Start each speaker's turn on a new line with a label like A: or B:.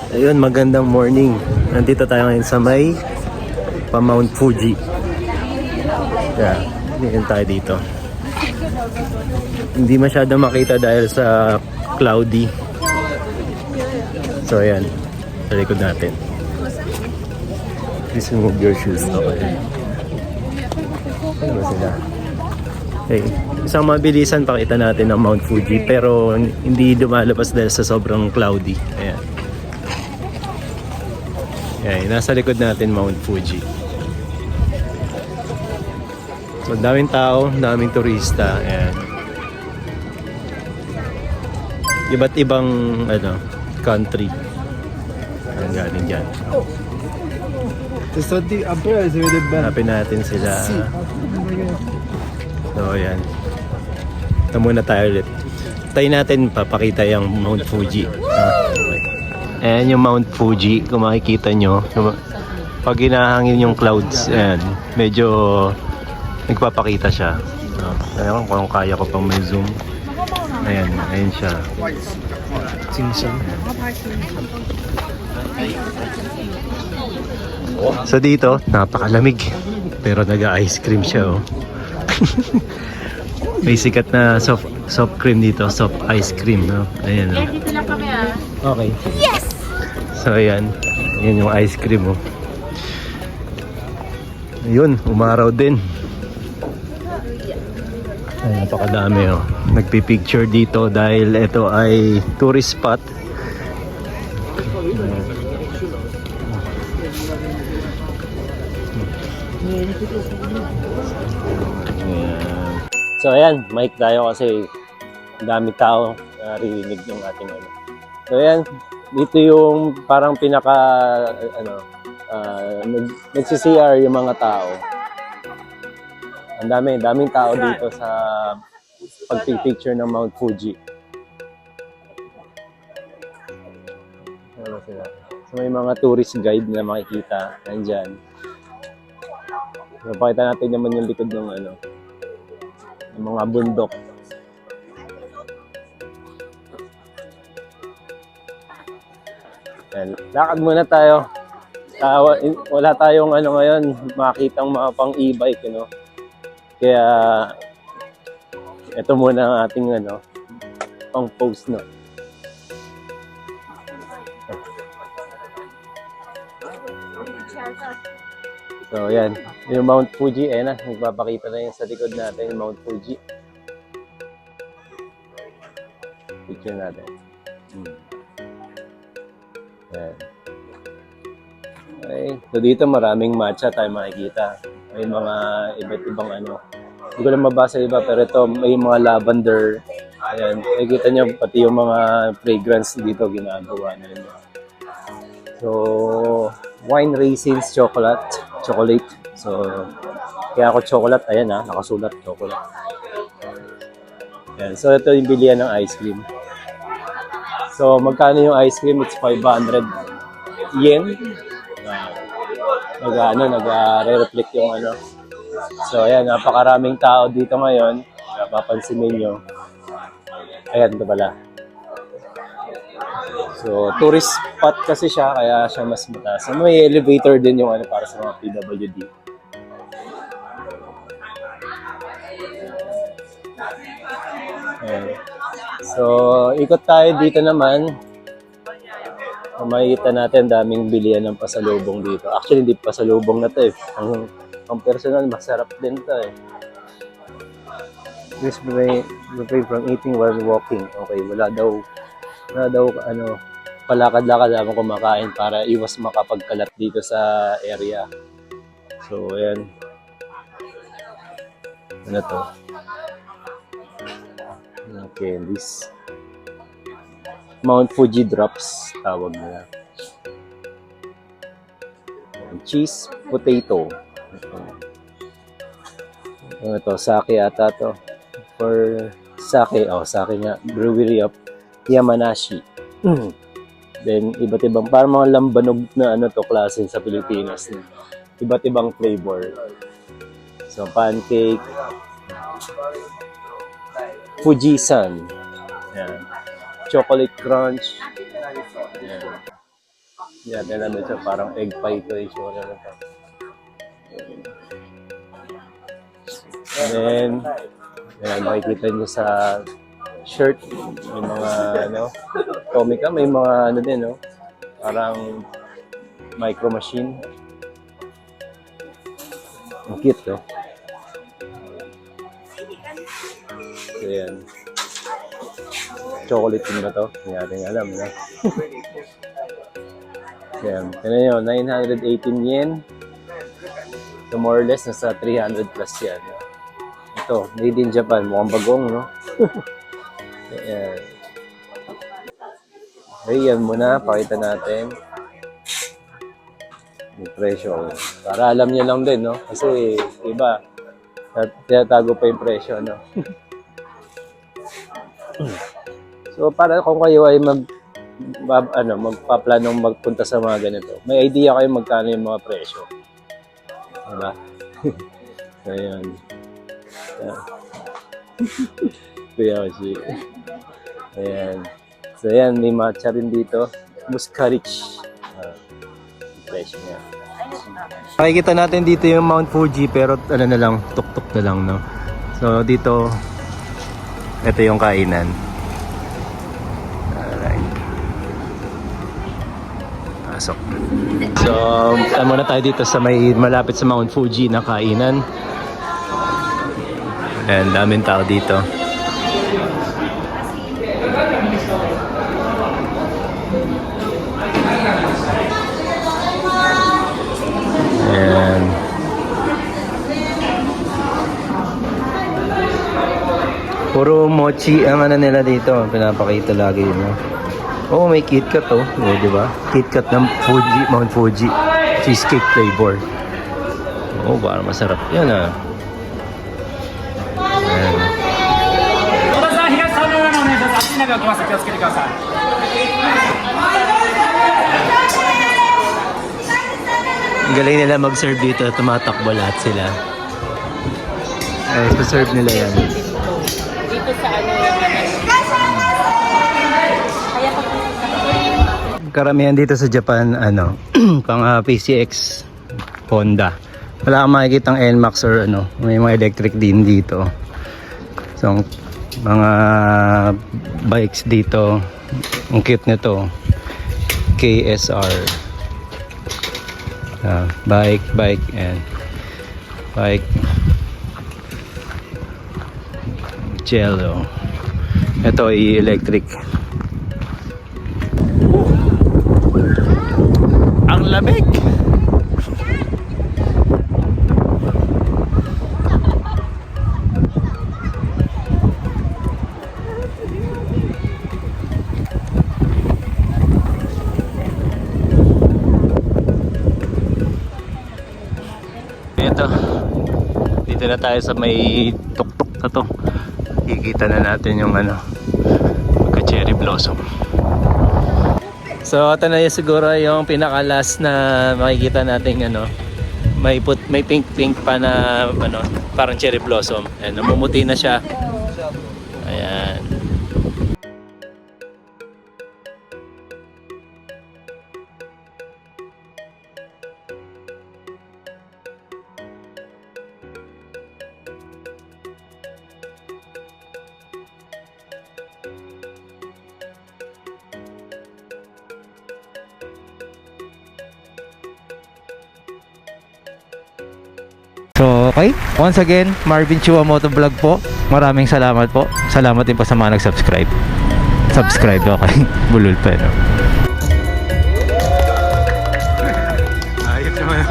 A: Ayun, magandang morning. Nandito tayo ngayon sa may Mount Fuji. Yeah, dito tayo dito. Hindi masyado makita dahil sa cloudy. So ayan, sa likod natin. Please remove your shoes. Okay. Ano ba sila? Okay. Isang mabilisan pakita natin ng Mount Fuji pero hindi lumalabas dahil sa sobrang cloudy. Ayan. Ayan, nasa likod natin Mount Fuji. So daming tao, daming turista. Ayan. Iba't ibang country ang galing dyan. Hanapin natin sila. So ayan. Ito muna tayo ulit. Tayo natin papakita yung Mount Fuji. Ayan yung Mount Fuji. Kung makikita nyo, pag hinahangin yung clouds, ayan, medyo nagpapakita siya. Ayan, kung kaya ko pang may zoom. Ayan, ayan siya. So dito, napakalamig. Pero nag-ice cream siya, oh. May sikat na soft cream dito, soft ice cream, no? Ayan, oh.
B: Dito lang kami, ah.
A: Okay. Yes! So ayan, ayan yung ice cream, oh. Ayun, umaraw din. Ay, napakadami, oh. Nagpipicture dito dahil ito ay tourist spot. So ayan, mic tayo kasi dami tao naririnig ng ating ano. So ayan, dito yung parang pinaka nagsi-CR yung mga tao. Ang daming tao dito sa pagpipicture ng Mount Fuji. Ano sila? So may mga tourist guide na makikita nandyan. So pakita natin naman yung likod ng ng mga bundok. Ayan, lakad muna tayo. Wala tayong ngayon, makitang mga pang e-bike, Kaya ito muna ang ating pang post, no. So yan, yung Mount Fuji, ayan na, nagpapakita na yun sa likod natin, yung Mount Fuji. Picture natin. Ayan. Okay, so dito maraming matcha tayo makikita. May mga iba't ibang hindi ko lang mabasa iba, pero ito may mga lavender. Ayan, nakikita nyo pati yung mga fragrance dito ginagawa nila. So, wine raisins chocolate. So, kaya ako chocolate, ayan nakasulat chocolate. Ayan, so ito yung bilihan ng ice cream. So, magkano yung ice cream? It's 500 yen. Nag-reflect yung So, ayan, napakaraming tao dito ngayon. Napapansinin nyo. Ayan, ito pala. So, tourist spot kasi siya, kaya siya mas mataas. So, may elevator din yung para sa mga PWD. Ayan. So, ikot tayo dito naman. Makikita natin daming bilihan ng pasalubong dito. Actually, hindi pasalubong na to eh. Ang personal, masarap din to eh. This refrain from eating while walking. Okay, wala daw palakad-lakad habang kumakain para iwas makapagkalat dito sa area. So, ayan. Ano to? Okay, this Mount Fuji drops, tawag nila. Cheese potato. Ito, sake ata to. For sake, sake nga. Brewery of Yamanashi. Then, iba't ibang, parang mga lambanog na klase sa Pilipinas. Iba't ibang flavor. So, pancake. Fujisan. Yan. Chocolate crunch. Yan. Yan, alam mo siya, parang egg pie ito yung itsura nito. And then, ayan, makikita nyo sa shirt, may mga, Tomica, may mga, din, no? Parang micro machine. Ang cute, no? So, ayan. Chocolate din ba to? Hindi natin alam, no? Ayan. Tignan nyo, 918 yen. So, more or less, nasa 300 plus yan. No? Ito, made in Japan. Mukhang bagong, no? Ayan. Okay, yan muna. Pakita natin yung presyo. Para alam niyo lang din, no? Kasi, iba, tinatago pa yung presyo, no? So, para kung kayo ay magpaplanong magpunta sa mga ganito, may idea kayo magkano yung mga presyo. Diba? So, ayan. Kuya Oshi. Ayan. So, ayan. May matcha rin dito. Muscarich. Presyo niya. Makikita natin dito yung Mount Fuji, pero ano na lang, tuk-tuk na lang, no? So, dito, ito yung kainan. Alright. Pasok. So, muna tayo dito sa may malapit sa Mount Fuji na kainan. And daming tao dito. And puro mochi ang ano nila dito, pinapakita lagi, no? Oh, may KitKat, oh. Oh, di ba? KitKat ng Fuji, Mount Fuji. Cheesecake flavor. Oh, parang masarap yan, ah. Ayan. Ang galing nila mag-serve dito. Tumatakbo lahat sila. Ay, serve nila yan.
B: Dito sa ano yung kaya pag
A: Karamihan dito sa Japan, pang PCX, Honda. Wala kang makikita ng NMAX or may mga electric din dito. So, mga bikes dito, ang cute nito, KSR. Bike, and bike. Cello. Ito ay electric. Ang lamig. Ito. Dito na tayo sa may tuktok na to. Kikita na natin yung cherry blossom. So ito na yung siguro yung pinaka last na makikita natin may pink pa na parang cherry blossom. Ayan, namumuti na siya. Ayan.
C: So, okay. Once again, Marvin Chua Moto Vlog po. Maraming salamat po. Salamat din po sa mga nag-subscribe. Subscribe, okay. Bulol pa, no? Ayos naman.